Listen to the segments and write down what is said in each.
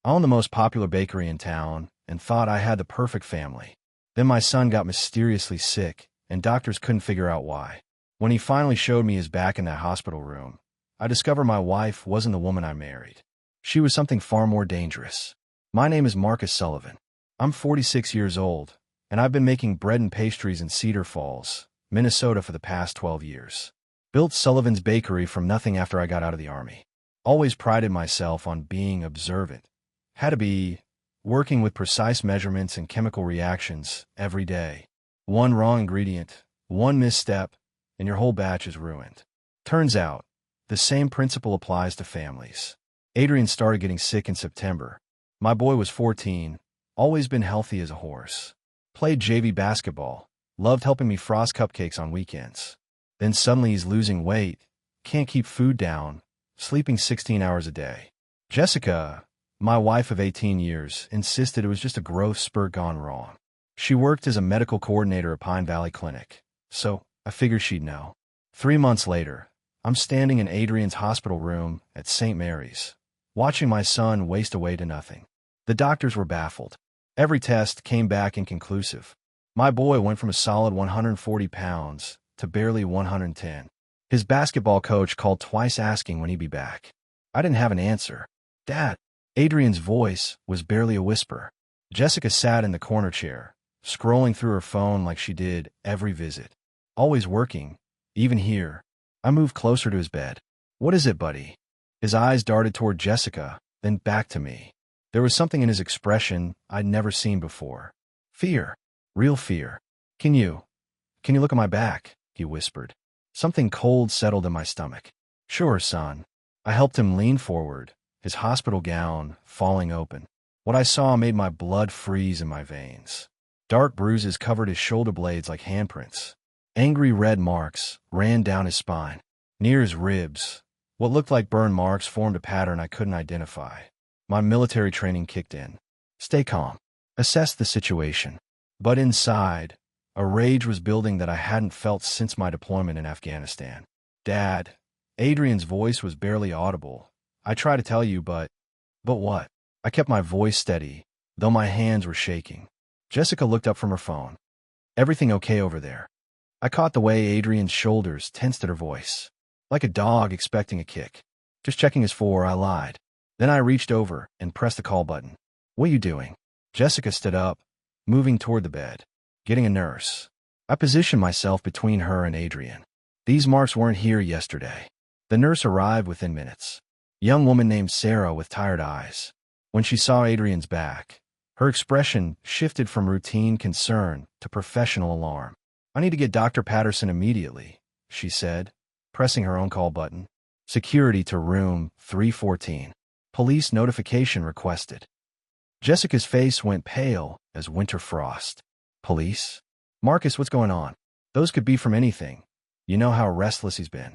I owned the most popular bakery in town and thought I had the perfect family. Then my son got mysteriously sick, and doctors couldn't figure out why. When he finally showed me his back in that hospital room, I discovered my wife wasn't the woman I married. She was something far more dangerous. My name is Marcus Sullivan. I'm 46 years old, and I've been making bread and pastries in Cedar Falls, Minnesota for the past 12 years. Built Sullivan's Bakery from nothing after I got out of the Army. Always prided myself on being observant. Had to be working with precise measurements and chemical reactions every day. One wrong ingredient, one misstep, and your whole batch is ruined. Turns out, the same principle applies to families. Adrian started getting sick in September. My boy was 14, always been healthy as a horse. Played JV basketball, loved helping me frost cupcakes on weekends. Then suddenly he's losing weight, can't keep food down, sleeping 16 hours a day. Jessica, my wife of 18 years, insisted it was just a growth spurt gone wrong. She worked as a medical coordinator at Pine Valley Clinic, so I figured she'd know. 3 months later, I'm standing in Adrian's hospital room at St. Mary's, watching my son waste away to nothing. The doctors were baffled. Every test came back inconclusive. My boy went from a solid 140 pounds to barely 110. His basketball coach called twice asking when he'd be back. I didn't have an answer. "Dad." Adrian's voice was barely a whisper. Jessica sat in the corner chair, scrolling through her phone like she did every visit. Always working, even here. I moved closer to his bed. "What is it, buddy?" His eyes darted toward Jessica, then back to me. There was something in his expression I'd never seen before. Fear. Real fear. Can you look at my back?" he whispered. Something cold settled in my stomach. "Sure, son." I helped him lean forward, his hospital gown falling open. What I saw made my blood freeze in my veins. Dark bruises covered his shoulder blades like handprints. Angry red marks ran down his spine. Near his ribs, what looked like burn marks formed a pattern I couldn't identify. My military training kicked in. Stay calm. Assess the situation. But inside, a rage was building that I hadn't felt since my deployment in Afghanistan. "Dad." Adrian's voice was barely audible. "I tried to tell you, but what?" I kept my voice steady, though my hands were shaking. Jessica looked up from her phone. "Everything okay over there?" I caught the way Adrian's shoulders tensed at her voice. Like a dog expecting a kick. "Just checking his four," I lied. Then I reached over and pressed the call button. "What are you doing?" Jessica stood up, moving toward the bed. "Getting a nurse." I positioned myself between her and Adrian. These marks weren't here yesterday. The nurse arrived within minutes. Young woman named Sarah with tired eyes. When she saw Adrian's back, her expression shifted from routine concern to professional alarm. "I need to get Dr. Patterson immediately," she said, pressing her own call button. "Security to room 314. Police notification requested." Jessica's face went pale as winter frost. "Police? Marcus, what's going on?" "Those could be from anything. You know how restless he's been."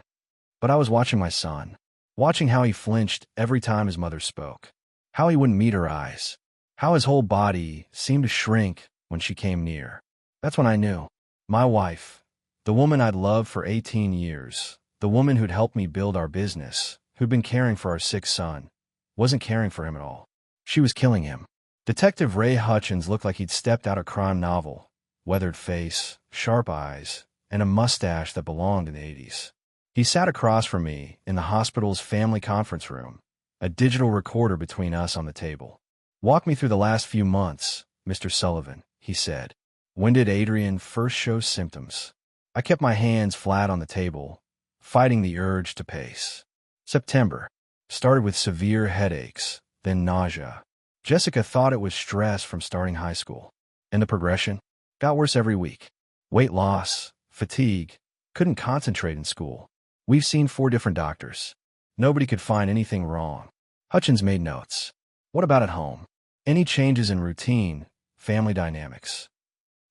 But I was watching my son, watching how he flinched every time his mother spoke, how he wouldn't meet her eyes, how his whole body seemed to shrink when she came near. That's when I knew. My wife, the woman I'd loved for 18 years, the woman who'd helped me build our business, who'd been caring for our sick son, wasn't caring for him at all. She was killing him. Detective Ray Hutchins looked like he'd stepped out of a crime novel. Weathered face, sharp eyes, and a mustache that belonged in the 80s. He sat across from me in the hospital's family conference room, a digital recorder between us on the table. "Walk me through the last few months, Mr. Sullivan," he said. "When did Adrian first show symptoms?" I kept my hands flat on the table, fighting the urge to pace. "September. Started with severe headaches, then nausea. Jessica thought it was stress from starting high school. And the progression? Got worse every week. Weight loss, fatigue, couldn't concentrate in school. We've seen 4 different doctors. Nobody could find anything wrong." Hutchins made notes. "What about at home? Any changes in routine, family dynamics?"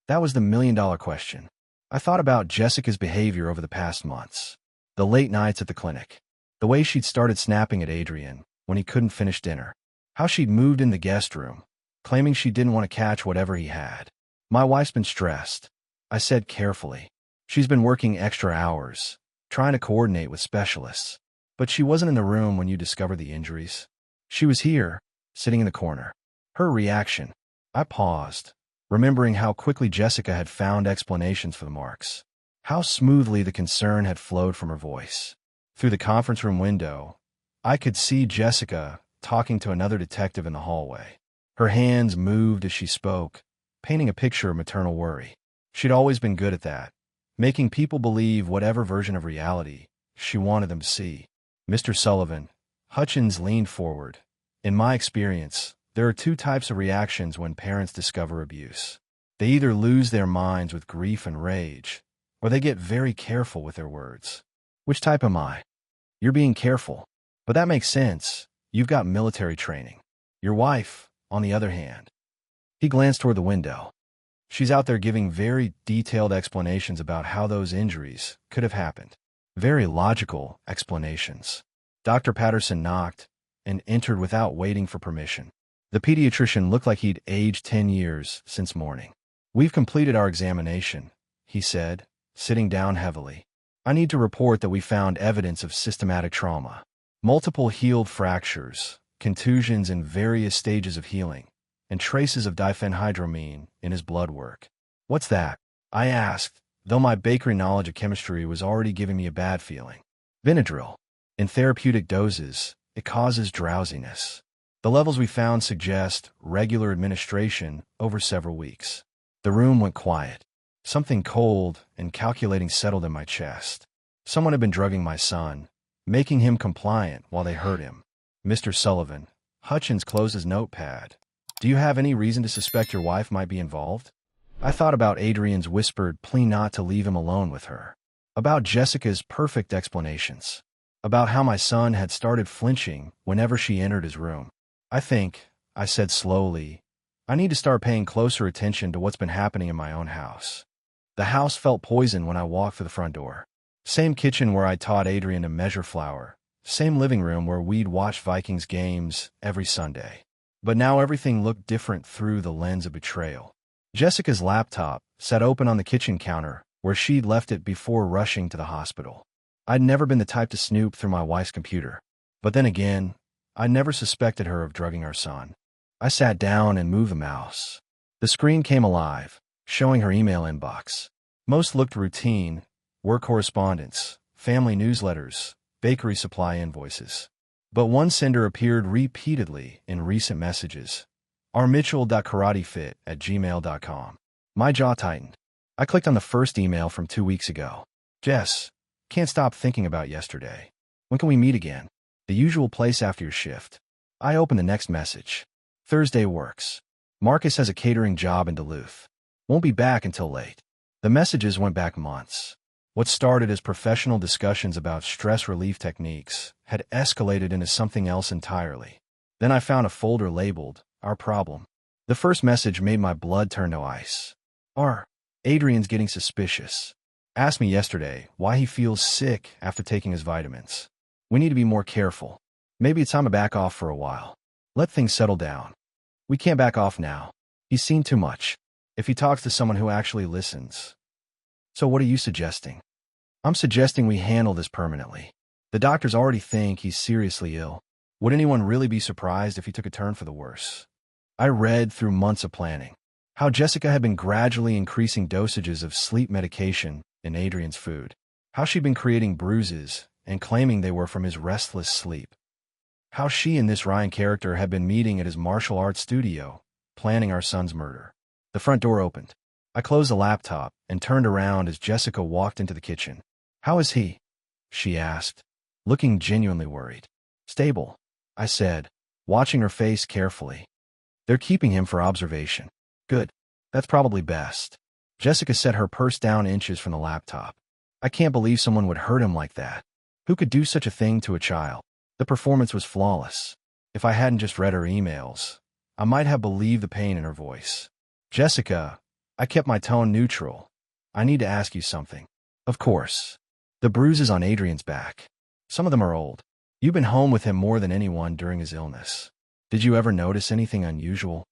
That was the million-dollar question. I thought about Jessica's behavior over the past months. The late nights at the clinic. The way she'd started snapping at Adrian when he couldn't finish dinner. How she'd moved in the guest room, claiming she didn't want to catch whatever he had. "My wife's been stressed," I said carefully. "She's been working extra hours, trying to coordinate with specialists. But she wasn't in the room when you discovered the injuries." "She was here," sitting in the corner. Her reaction. I paused, remembering how quickly Jessica had found explanations for the marks. How smoothly the concern had flowed from her voice. Through the conference room window, I could see Jessica talking to another detective in the hallway. Her hands moved as she spoke, painting a picture of maternal worry. She'd always been good at that, making people believe whatever version of reality she wanted them to see. Mr. Sullivan, Hutchins leaned forward. In my experience, there are two types of reactions when parents discover abuse. They either lose their minds with grief and rage, or they get very careful with their words. Which type am I? You're being careful. But that makes sense. You've got military training. Your wife, on the other hand. He glanced toward the window. She's out there giving very detailed explanations about how those injuries could have happened. Very logical explanations. Dr. Patterson knocked and entered without waiting for permission. The pediatrician looked like he'd aged 10 years since morning. We've completed our examination, he said, sitting down heavily. I need to report that we found evidence of systematic trauma. Multiple healed fractures, contusions in various stages of healing, and traces of diphenhydramine in his blood work. What's that? I asked, though my bakery knowledge of chemistry was already giving me a bad feeling. Benadryl. In therapeutic doses, it causes drowsiness. The levels we found suggest regular administration over several weeks. The room went quiet. Something cold and calculating settled in my chest. Someone had been drugging my son, making him compliant while they hurt him. Mr. Sullivan, Hutchins closed his notepad. Do you have any reason to suspect your wife might be involved? I thought about Adrian's whispered plea not to leave him alone with her. About Jessica's perfect explanations. About how my son had started flinching whenever she entered his room. I said slowly, I need to start paying closer attention to what's been happening in my own house. The house felt poisoned when I walked through the front door. Same kitchen where I taught Adrian to measure flour. Same living room where we'd watch Vikings games every Sunday. But now everything looked different through the lens of betrayal. Jessica's laptop sat open on the kitchen counter where she'd left it before rushing to the hospital. I'd never been the type to snoop through my wife's computer. But then again, I never suspected her of drugging our son. I sat down and moved the mouse. The screen came alive, showing her email inbox. Most looked routine: work correspondence, family newsletters, bakery supply invoices. But one sender appeared repeatedly in recent messages. rmitchell.karatefit@gmail.com. My jaw tightened. I clicked on the first email from 2 weeks ago. Jess, can't stop thinking about yesterday. When can we meet again? The usual place after your shift. I opened the next message. Thursday works. Marcus has a catering job in Duluth. Won't be back until late. The messages went back months. What started as professional discussions about stress relief techniques had escalated into something else entirely. Then I found a folder labeled, Our Problem. The first message made my blood turn to ice. Adrian's getting suspicious. Asked me yesterday why he feels sick after taking his vitamins. We need to be more careful. Maybe it's time to back off for a while. Let things settle down. We can't back off now. He's seen too much. If he talks to someone who actually listens. So what are you suggesting? I'm suggesting we handle this permanently. The doctors already think he's seriously ill. Would anyone really be surprised if he took a turn for the worse? I read through months of planning. How Jessica had been gradually increasing dosages of sleep medication in Adrian's food. How she'd been creating bruises and claiming they were from his restless sleep. How she and this Ryan character had been meeting at his martial arts studio, planning our son's murder. The front door opened. I closed the laptop and turned around as Jessica walked into the kitchen. How is he? She asked, looking genuinely worried. Stable, I said, watching her face carefully. They're keeping him for observation. Good. That's probably best. Jessica set her purse down inches from the laptop. I can't believe someone would hurt him like that. Who could do such a thing to a child? The performance was flawless. If I hadn't just read her emails, I might have believed the pain in her voice. Jessica, I kept my tone neutral. I need to ask you something. Of course. The bruises on Adrian's back. Some of them are old. You've been home with him more than anyone during his illness. Did you ever notice anything unusual?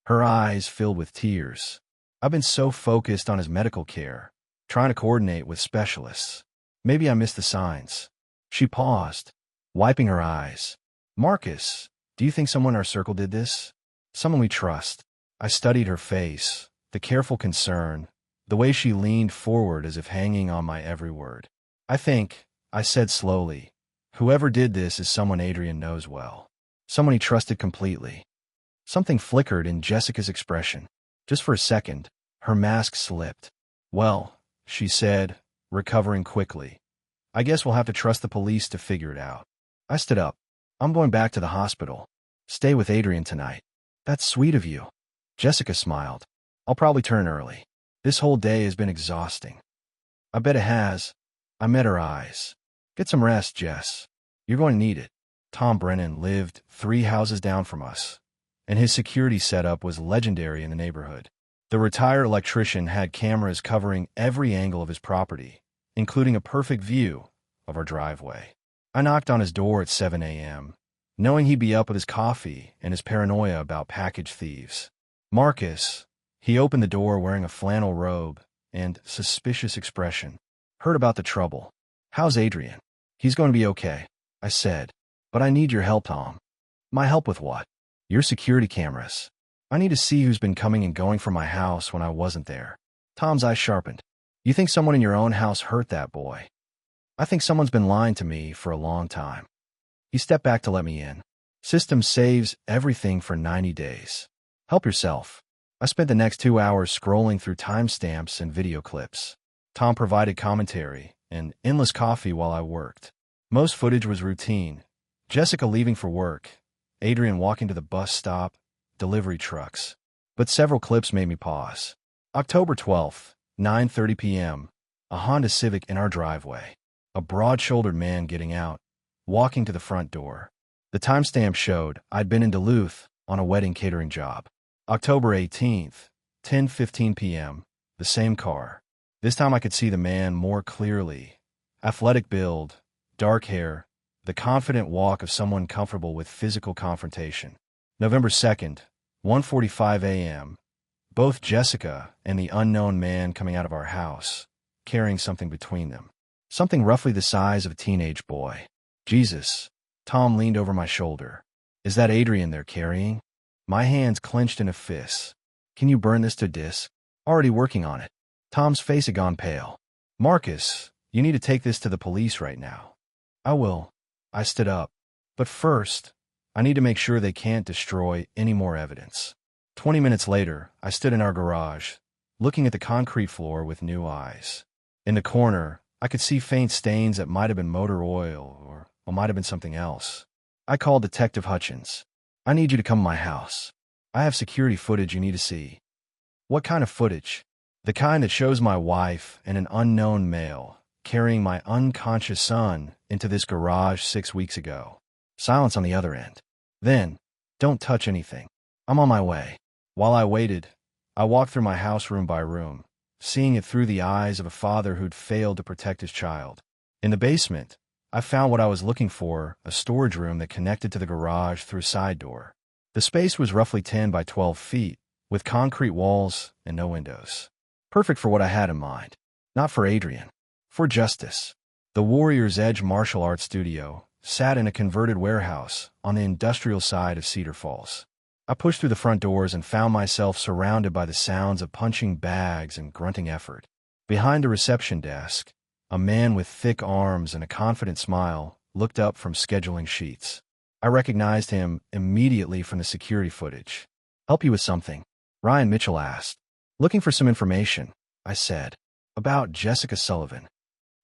Her eyes filled with tears. I've been so focused on his medical care, trying to coordinate with specialists. Maybe I missed the signs. She paused, wiping her eyes. Marcus, Do you think someone in our circle did this? Someone we trust. I studied her face, the careful concern, the way she leaned forward as if hanging on my every word. I said slowly, whoever did this is someone Adrian knows well. Someone he trusted completely. Something flickered in Jessica's expression. Just for a second, her mask slipped. Well, she said, recovering quickly. I guess we'll have to trust the police to figure it out. I stood up. I'm going back to the hospital. Stay with Adrian tonight. That's sweet of you. Jessica smiled. I'll probably turn early. This whole day has been exhausting. I bet it has. I met her eyes. Get some rest, Jess. You're going to need it. Tom Brennan lived 3 houses down from us, and his security setup was legendary in the neighborhood. The retired electrician had cameras covering every angle of his property, including a perfect view of our driveway. I knocked on his door at 7 a.m., knowing he'd be up with his coffee and his paranoia about package thieves. Marcus. He opened the door wearing a flannel robe and suspicious expression. Heard about the trouble. How's Adrian? He's going to be okay, I said. But I need your help, Tom. My help with what? Your security cameras. I need to see who's been coming and going from my house when I wasn't there. Tom's eyes sharpened. You think someone in your own house hurt that boy? I think someone's been lying to me for a long time. He stepped back to let me in. System saves everything for 90 days. Help yourself. I spent the next 2 hours scrolling through timestamps and video clips. Tom provided commentary and endless coffee while I worked. Most footage was routine. Jessica leaving for work, Adrian walking to the bus stop, delivery trucks. But several clips made me pause. October 12th, 9:30 p.m., a Honda Civic in our driveway. A broad-shouldered man getting out, walking to the front door. The timestamp showed I'd been in Duluth on a wedding catering job. October 18th, 10:15 p.m., the same car. This time I could see the man more clearly. Athletic build, dark hair, the confident walk of someone comfortable with physical confrontation. November 2nd, 1:45 a.m., both Jessica and the unknown man coming out of our house, carrying something between them. Something roughly the size of a teenage boy. Jesus. Tom leaned over my shoulder. Is that Adrian they're carrying? My hands clenched in a fist. Can you burn this to disk? Already working on it. Tom's face had gone pale. Marcus, you need to take this to the police right now. I will. I stood up. But first, I need to make sure they can't destroy any more evidence. 20 minutes later, I stood in our garage, looking at the concrete floor with new eyes. In the corner, I could see faint stains that might have been motor oil or might have been something else. I called Detective Hutchins. I need you to come to my house. I have security footage you need to see. What kind of footage? The kind that shows my wife and an unknown male carrying my unconscious son into this garage 6 weeks ago. Silence on the other end. Then, don't touch anything. I'm on my way. While I waited, I walked through my house room by room, seeing it through the eyes of a father who'd failed to protect his child. In the basement, I found what I was looking for, a storage room that connected to the garage through a side door. The space was roughly 10 by 12 feet, with concrete walls and no windows. Perfect for what I had in mind. Not for Adrian. For justice. The Warrior's Edge martial arts studio sat in a converted warehouse on the industrial side of Cedar Falls. I pushed through the front doors and found myself surrounded by the sounds of punching bags and grunting effort. Behind the reception desk, a man with thick arms and a confident smile looked up from scheduling sheets. I recognized him immediately from the security footage. Help you with something? Ryan Mitchell asked. Looking for some information, I said. About Jessica Sullivan.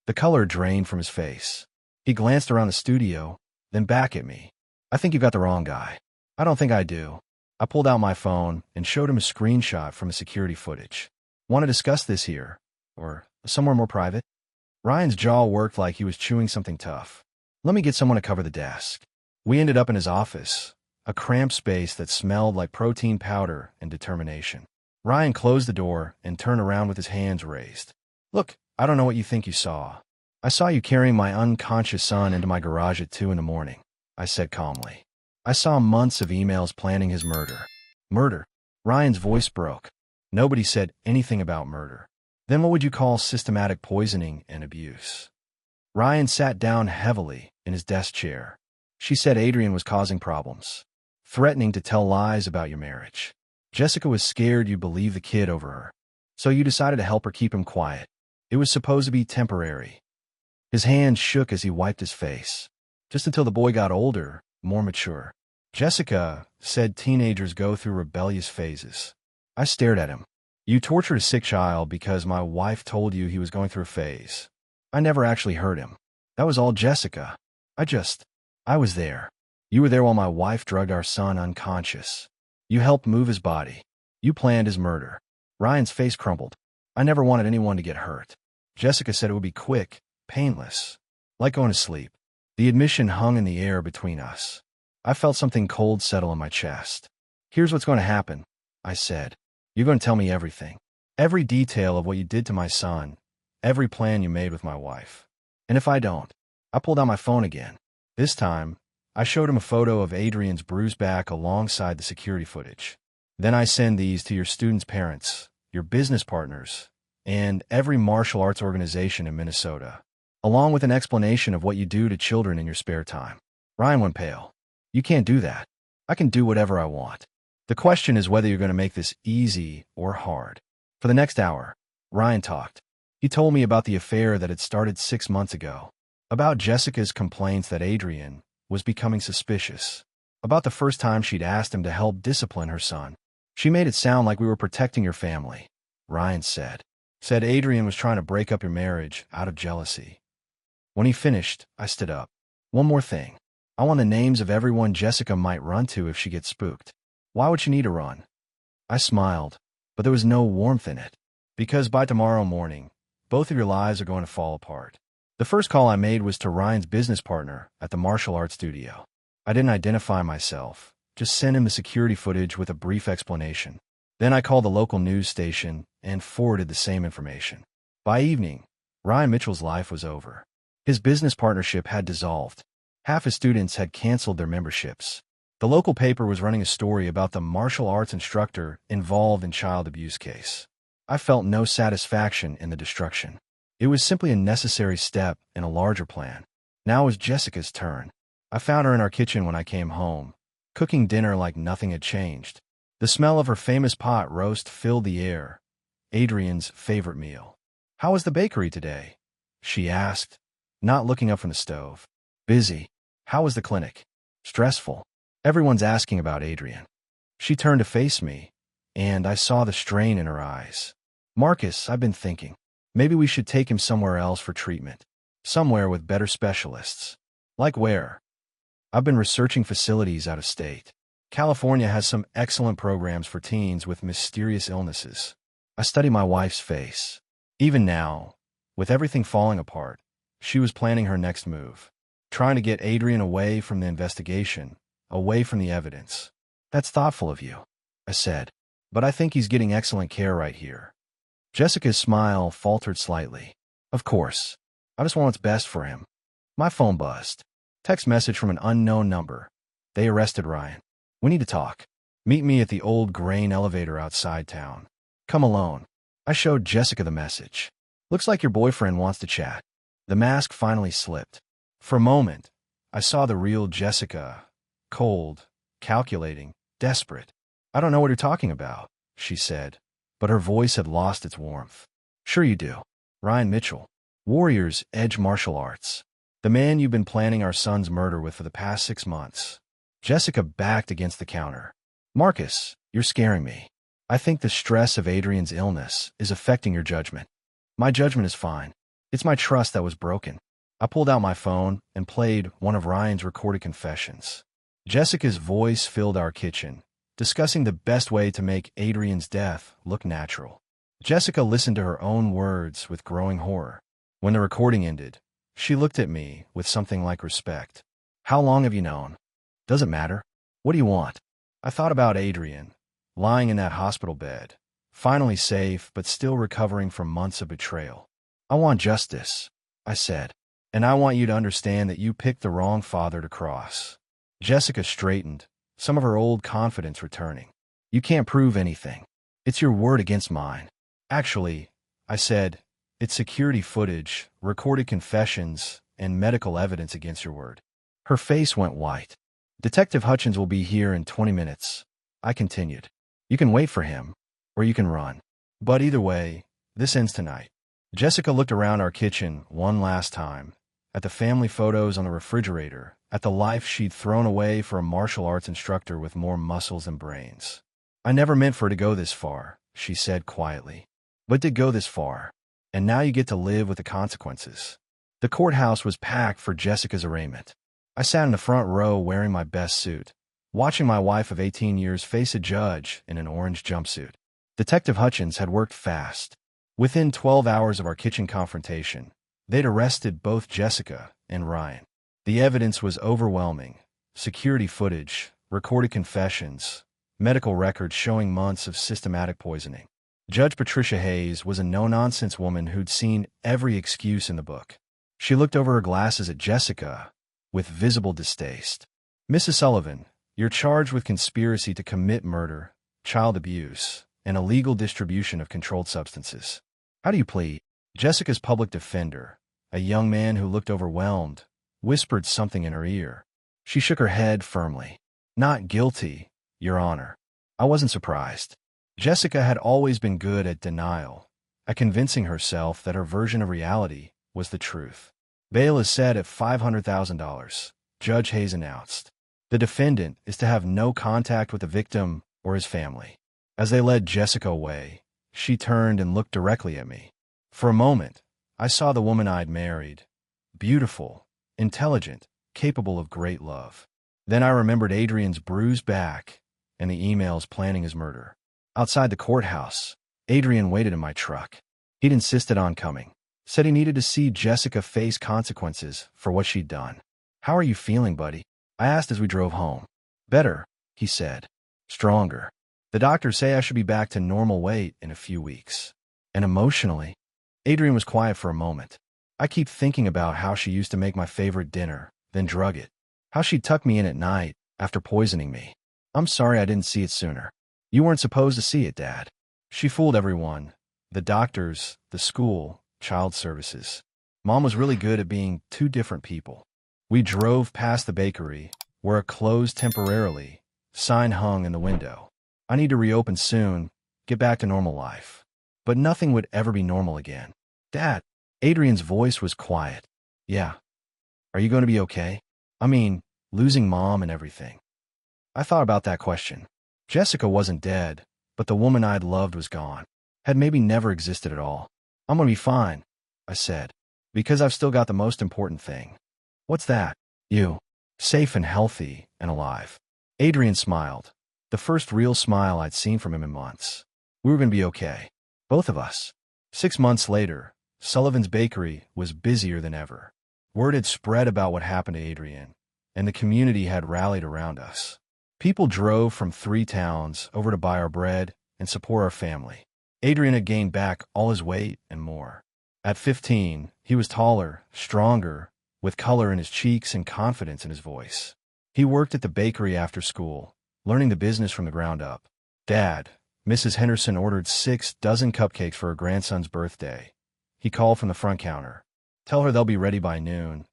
The color drained from his face. He glanced around the studio, then back at me. I think you got the wrong guy. I don't think I do. I pulled out my phone and showed him a screenshot from the security footage. Want to discuss this here? Or somewhere more private? Ryan's jaw worked like he was chewing something tough. Let me get someone to cover the desk. We ended up in his office, a cramped space that smelled like protein powder and determination. Ryan closed the door and turned around with his hands raised. Look, I don't know what you think you saw. I saw you carrying my unconscious son into my garage at 2 in the morning, I said calmly. I saw months of emails planning his murder. Murder? Ryan's voice broke. Nobody said anything about murder. Then what would you call systematic poisoning and abuse? Ryan sat down heavily in his desk chair. She said Adrian was causing problems. threatening to tell lies about your marriage. Jessica was scared you'd believe the kid over her. So you decided to help her keep him quiet. It was supposed to be temporary. His hands shook as he wiped his face. Just until the boy got older, more mature. Jessica said teenagers go through rebellious phases. I stared at him. You tortured a sick child because my wife told you he was going through a phase. I never actually hurt him. That was all Jessica. I was there. You were there while my wife drugged our son unconscious. You helped move his body. You planned his murder. Ryan's face crumpled. I never wanted anyone to get hurt. Jessica said it would be quick, painless, like going to sleep. The admission hung in the air between us. I felt something cold settle in my chest. Here's what's going to happen, I said. You're going to tell me everything. Every detail of what you did to my son. Every plan you made with my wife. And if I don't, I pulled out my phone again. This time, I showed him a photo of Adrian's bruised back alongside the security footage. Then I send these to your students' parents, your business partners, and every martial arts organization in Minnesota, along with an explanation of what you do to children in your spare time. Ryan went pale. You can't do that. I can do whatever I want. The question is whether you're going to make this easy or hard. For the next hour, Ryan talked. He told me about the affair that had started 6 months ago, about Jessica's complaints that Adrian was becoming suspicious, about the first time she'd asked him to help discipline her son. She made it sound like we were protecting your family, Ryan said. Said Adrian was trying to break up your marriage out of jealousy. When he finished, I stood up. One more thing. I want the names of everyone Jessica might run to if she gets spooked. Why would she need to run? I smiled, but there was no warmth in it. Because by tomorrow morning, both of your lives are going to fall apart. The first call I made was to Ryan's business partner at the martial arts studio. I didn't identify myself, just sent him the security footage with a brief explanation. Then I called the local news station and forwarded the same information. By evening, Ryan Mitchell's life was over. His business partnership had dissolved. Half his students had canceled their memberships. The local paper was running a story about the martial arts instructor involved in child abuse case. I felt no satisfaction in the destruction. It was simply a necessary step in a larger plan. Now it was Jessica's turn. I found her in our kitchen when I came home, cooking dinner like nothing had changed. The smell of her famous pot roast filled the air, Adrian's favorite meal. How was the bakery today? She asked, not looking up from the stove. Busy. How was the clinic? Stressful. Everyone's asking about Adrian. She turned to face me, and I saw the strain in her eyes. Marcus, I've been thinking. Maybe we should take him somewhere else for treatment. Somewhere with better specialists. Like where? I've been researching facilities out of state. California has some excellent programs for teens with mysterious illnesses. I studied my wife's face. Even now, with everything falling apart, she was planning her next move. Trying to get Adrian away from the investigation, away from the evidence. That's thoughtful of you, I said. But I think he's getting excellent care right here. Jessica's smile faltered slightly. Of course. I just want what's best for him. My phone buzzed. Text message from an unknown number. They arrested Ryan. We need to talk. Meet me at the old grain elevator outside town. Come alone. I showed Jessica the message. Looks like your boyfriend wants to chat. The mask finally slipped. For a moment, I saw the real Jessica. Cold, calculating, desperate. I don't know what you're talking about, she said, but her voice had lost its warmth. Sure you do. Ryan Mitchell. Warriors Edge Martial Arts. The man you've been planning our son's murder with for the past 6 months. Jessica backed against the counter. Marcus, you're scaring me. I think the stress of Adrian's illness is affecting your judgment. My judgment is fine. It's my trust that was broken. I pulled out my phone and played one of Ryan's recorded confessions. Jessica's voice filled our kitchen, discussing the best way to make Adrian's death look natural. Jessica listened to her own words with growing horror. When the recording ended, she looked at me with something like respect. How long have you known? Does it matter? What do you want? I thought about Adrian, lying in that hospital bed, finally safe but still recovering from months of betrayal. I want justice, I said. And I want you to understand that you picked the wrong father to cross. Jessica straightened, some of her old confidence returning. You can't prove anything. It's your word against mine. Actually, I said, it's security footage, recorded confessions, and medical evidence against your word. Her face went white. Detective Hutchins will be here in 20 minutes. I continued. You can wait for him, or you can run. But either way, this ends tonight. Jessica looked around our kitchen one last time, at the family photos on the refrigerator, at the life she'd thrown away for a martial arts instructor with more muscles than brains. I never meant for it to go this far, she said quietly. But did go this far. And now you get to live with the consequences. The courthouse was packed for Jessica's arraignment. I sat in the front row wearing my best suit, watching my wife of 18 years face a judge in an orange jumpsuit. Detective Hutchins had worked fast. Within 12 hours of our kitchen confrontation, they'd arrested both Jessica and Ryan. The evidence was overwhelming. Security footage, recorded confessions, medical records showing months of systematic poisoning. Judge Patricia Hayes was a no-nonsense woman who'd seen every excuse in the book. She looked over her glasses at Jessica with visible distaste. Mrs. Sullivan, you're charged with conspiracy to commit murder, child abuse, and illegal distribution of controlled substances. How do you plead? Jessica's public defender, a young man who looked overwhelmed, whispered something in her ear. She shook her head firmly. Not guilty, Your Honor. I wasn't surprised. Jessica had always been good at denial, at convincing herself that her version of reality was the truth. Bail is set at $500,000, Judge Hayes announced. The defendant is to have no contact with the victim or his family. As they led Jessica away, she turned and looked directly at me. For a moment, I saw the woman I'd married, beautiful, intelligent, capable of great love. Then I remembered Adrian's bruised back and the emails planning his murder. Outside the courthouse, Adrian waited in my truck. He'd insisted on coming, said he needed to see Jessica face consequences for what she'd done. How are you feeling, buddy? I asked as we drove home. Better, he said. Stronger. The doctors say I should be back to normal weight in a few weeks. And emotionally, Adrian was quiet for a moment. I keep thinking about how she used to make my favorite dinner, then drug it. How she'd tuck me in at night after poisoning me. I'm sorry I didn't see it sooner. You weren't supposed to see it, Dad. She fooled everyone. The doctors, the school, child services. Mom was really good at being two different people. We drove past the bakery, where a closed temporarily sign hung in the window. I need to reopen soon, get back to normal life. But nothing would ever be normal again. Dad, Adrian's voice was quiet. Yeah. Are you going to be okay? I mean, losing Mom and everything. I thought about that question. Jessica wasn't dead, but the woman I'd loved was gone. Had maybe never existed at all. I'm going to be fine, I said, because I've still got the most important thing. What's that? You. Safe and healthy and alive. Adrian smiled. The first real smile I'd seen from him in months. We were going to be okay. Both of us. 6 months later, Sullivan's Bakery was busier than ever. Word had spread about what happened to Adrian, and the community had rallied around us. People drove from 3 towns over to buy our bread and support our family. Adrian had gained back all his weight and more. At 15, he was taller, stronger, with color in his cheeks and confidence in his voice. He worked at the bakery after school, learning the business from the ground up. Dad, Mrs. Henderson ordered 6 dozen cupcakes for her grandson's birthday. He called from the front counter. Tell her they'll be ready by noon.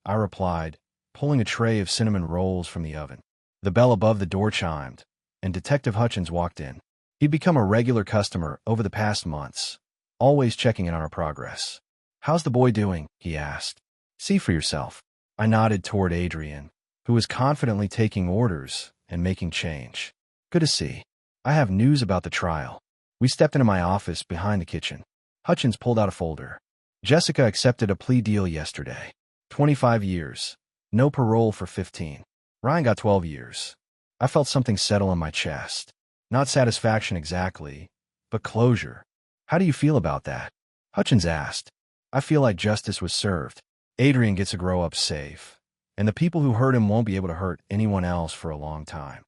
I replied, pulling a tray of cinnamon rolls from the oven. The bell above the door chimed, and Detective Hutchins walked in. He'd become a regular customer over the past months, always checking in on our progress. How's the boy doing? He asked. See for yourself. I nodded toward Adrian, who was confidently taking orders and making change. Good to see. I have news about the trial. We stepped into my office behind the kitchen. Hutchins pulled out a folder. Jessica accepted a plea deal yesterday. 25 years. No parole for 15. Ryan got 12 years. I felt something settle in my chest. Not satisfaction exactly, but closure. How do you feel about that? Hutchins asked. I feel like justice was served. Adrian gets to grow up safe, and the people who hurt him won't be able to hurt anyone else for a long time.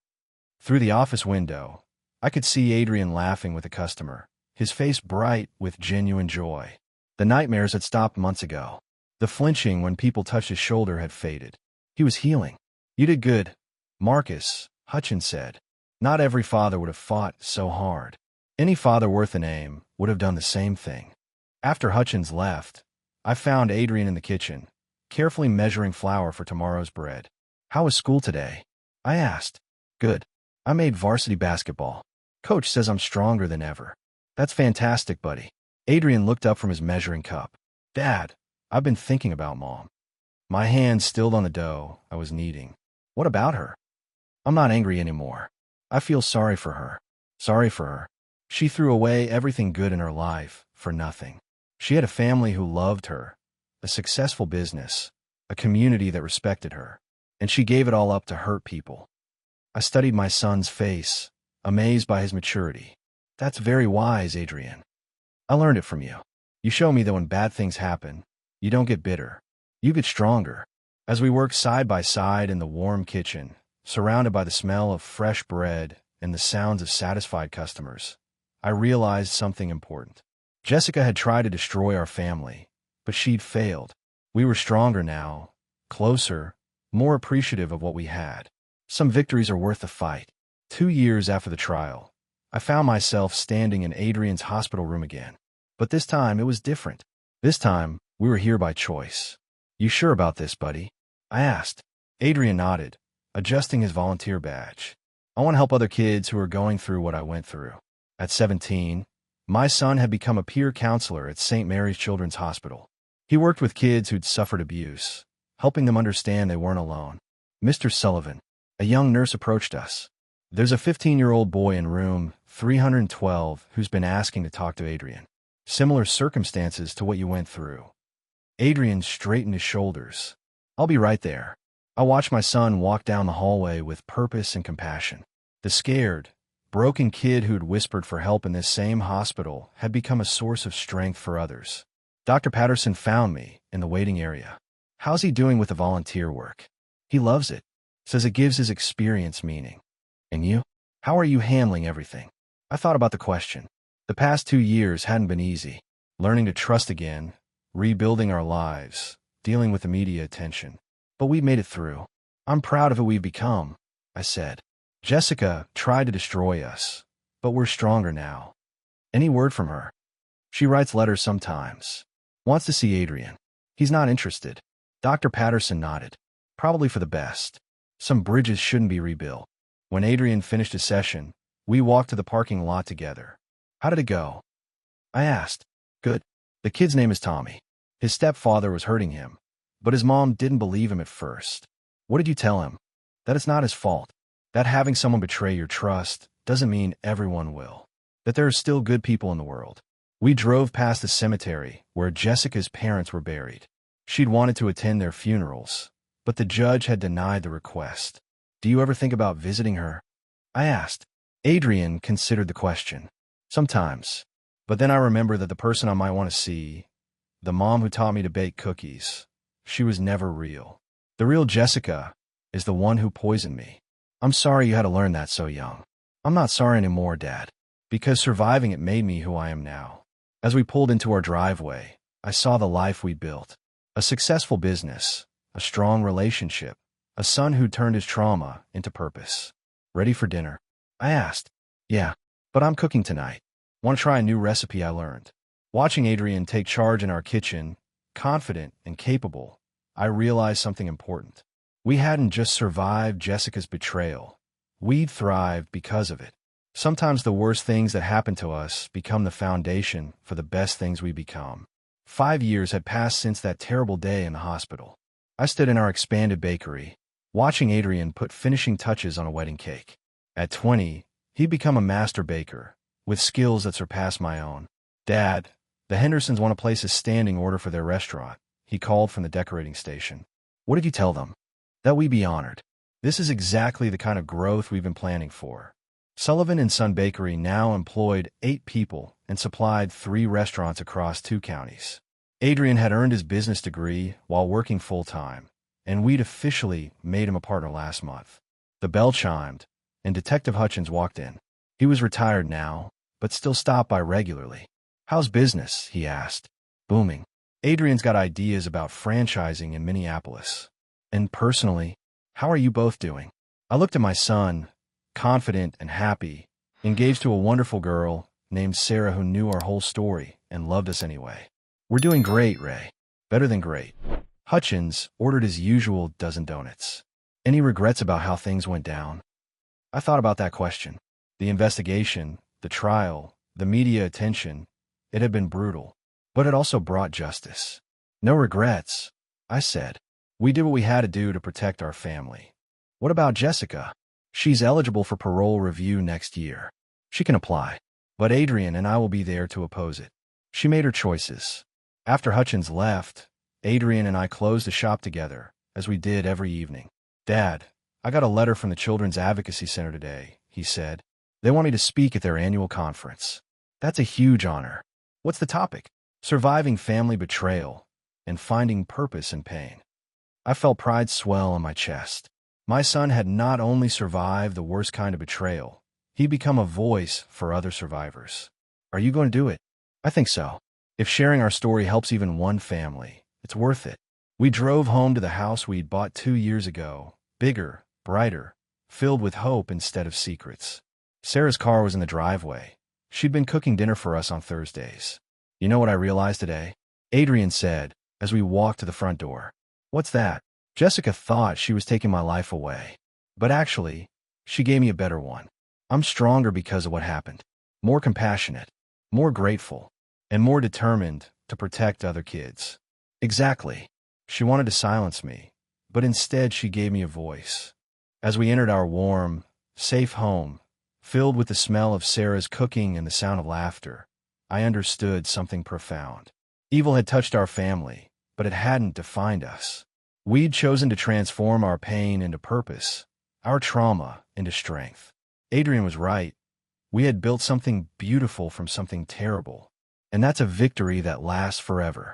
Through the office window, I could see Adrian laughing with a customer, his face bright with genuine joy. The nightmares had stopped months ago. The flinching when people touched his shoulder had faded. He was healing. You did good, Marcus, Hutchins said. Not every father would have fought so hard. Any father worth a name would have done the same thing. After Hutchins left, I found Adrian in the kitchen, carefully measuring flour for tomorrow's bread. How was school today? I asked. Good. I made varsity basketball. Coach says I'm stronger than ever. That's fantastic, buddy. Adrian looked up from his measuring cup. Dad, I've been thinking about Mom. My hand stilled on the dough I was kneading. What about her? I'm not angry anymore. I feel sorry for her. Sorry for her. She threw away everything good in her life for nothing. She had a family who loved her, a successful business, a community that respected her, and she gave it all up to hurt people. I studied my son's face, amazed by his maturity. That's very wise, Adrian. I learned it from you. You show me that when bad things happen, you don't get bitter. You get stronger. As we worked side by side in the warm kitchen, surrounded by the smell of fresh bread and the sounds of satisfied customers, I realized something important. Jessica had tried to destroy our family, but she'd failed. We were stronger now, closer, more appreciative of what we had. Some victories are worth the fight. 2 years after the trial, I found myself standing in Adrian's hospital room again. But this time it was different. This time, we were here by choice. You sure about this, buddy? I asked. Adrian nodded, adjusting his volunteer badge. I want to help other kids who are going through what I went through. At 17, my son had become a peer counselor at St. Mary's Children's Hospital. He worked with kids who'd suffered abuse, helping them understand they weren't alone. Mr. Sullivan, a young nurse, approached us. There's a 15-year-old boy in room 312 who's been asking to talk to Adrian. Similar circumstances to what you went through. Adrian straightened his shoulders. I'll be right there. I watched my son walk down the hallway with purpose and compassion. The scared, broken kid who'd whispered for help in this same hospital had become a source of strength for others. Dr. Patterson found me in the waiting area. How's he doing with the volunteer work? He loves it. Says it gives his experience meaning. And you? How are you handling everything? I thought about the question. The past 2 years hadn't been easy. Learning to trust again, rebuilding our lives, dealing with the media attention. But we made it through. I'm proud of who we've become, I said. Jessica tried to destroy us, but we're stronger now. Any word from her? She writes letters sometimes. Wants to see Adrian. He's not interested. Dr. Patterson nodded. Probably for the best. Some bridges shouldn't be rebuilt. When Adrian finished his session, we walked to the parking lot together. How did it go? I asked. Good. The kid's name is Tommy. His stepfather was hurting him, but his mom didn't believe him at first. What did you tell him? That it's not his fault. That having someone betray your trust doesn't mean everyone will. That there are still good people in the world. We drove past the cemetery where Jessica's parents were buried. She'd wanted to attend their funerals, but the judge had denied the request. Do you ever think about visiting her? I asked. Adrian considered the question. Sometimes. But then I remember that the person I might want to see, the mom who taught me to bake cookies, she was never real. The real Jessica is the one who poisoned me. I'm sorry you had to learn that so young. I'm not sorry anymore, Dad, because surviving it made me who I am now. As we pulled into our driveway, I saw the life we built. A successful business, a strong relationship, a son who turned his trauma into purpose. Ready for dinner? I asked. Yeah, but I'm cooking tonight. Want to try a new recipe I learned? Watching Adrian take charge in our kitchen, confident and capable, I realized something important. We hadn't just survived Jessica's betrayal. We'd thrived because of it. Sometimes the worst things that happen to us become the foundation for the best things we become. 5 years had passed since that terrible day in the hospital. I stood in our expanded bakery, watching Adrian put finishing touches on a wedding cake. At 20, he'd become a master baker, with skills that surpassed my own. Dad, the Hendersons want to place a standing order for their restaurant, he called from the decorating station. What did you tell them? That we be honored. This is exactly the kind of growth we've been planning for. Sullivan & Son Bakery now employed 8 people and supplied 3 restaurants across 2 counties. Adrian had earned his business degree while working full-time, and we'd officially made him a partner last month. The bell chimed, and Detective Hutchins walked in. He was retired now, but still stopped by regularly. How's business? He asked. Booming. Adrian's got ideas about franchising in Minneapolis. And personally, how are you both doing? I looked at my son, confident and happy, engaged to a wonderful girl named Sarah who knew our whole story and loved us anyway. We're doing great, Ray. Better than great. Hutchins ordered his usual dozen donuts. Any regrets about how things went down? I thought about that question. The investigation, the trial, the media attention, it had been brutal, but it also brought justice. No regrets, I said. We did what we had to do to protect our family. What about Jessica? She's eligible for parole review next year. She can apply, but Adrian and I will be there to oppose it. She made her choices. After Hutchins left, Adrian and I closed the shop together, as we did every evening. Dad, I got a letter from the Children's Advocacy Center today, he said. They want me to speak at their annual conference. That's a huge honor. What's the topic? Surviving family betrayal and finding purpose in pain. I felt pride swell in my chest. My son had not only survived the worst kind of betrayal, he'd become a voice for other survivors. Are you going to do it? I think so. If sharing our story helps even one family, it's worth it. We drove home to the house we'd bought 2 years ago, bigger, brighter, filled with hope instead of secrets. Sarah's car was in the driveway. She'd been cooking dinner for us on Thursdays. You know what I realized today? Adrian said, as we walked to the front door. What's that? Jessica thought she was taking my life away. But actually, she gave me a better one. I'm stronger because of what happened. More compassionate, more grateful, and more determined to protect other kids. Exactly. She wanted to silence me, but instead she gave me a voice. As we entered our warm, safe home, filled with the smell of Sarah's cooking and the sound of laughter, I understood something profound. Evil had touched our family, but it hadn't defined us. We'd chosen to transform our pain into purpose, our trauma into strength. Adrian was right. We had built something beautiful from something terrible, and that's a victory that lasts forever.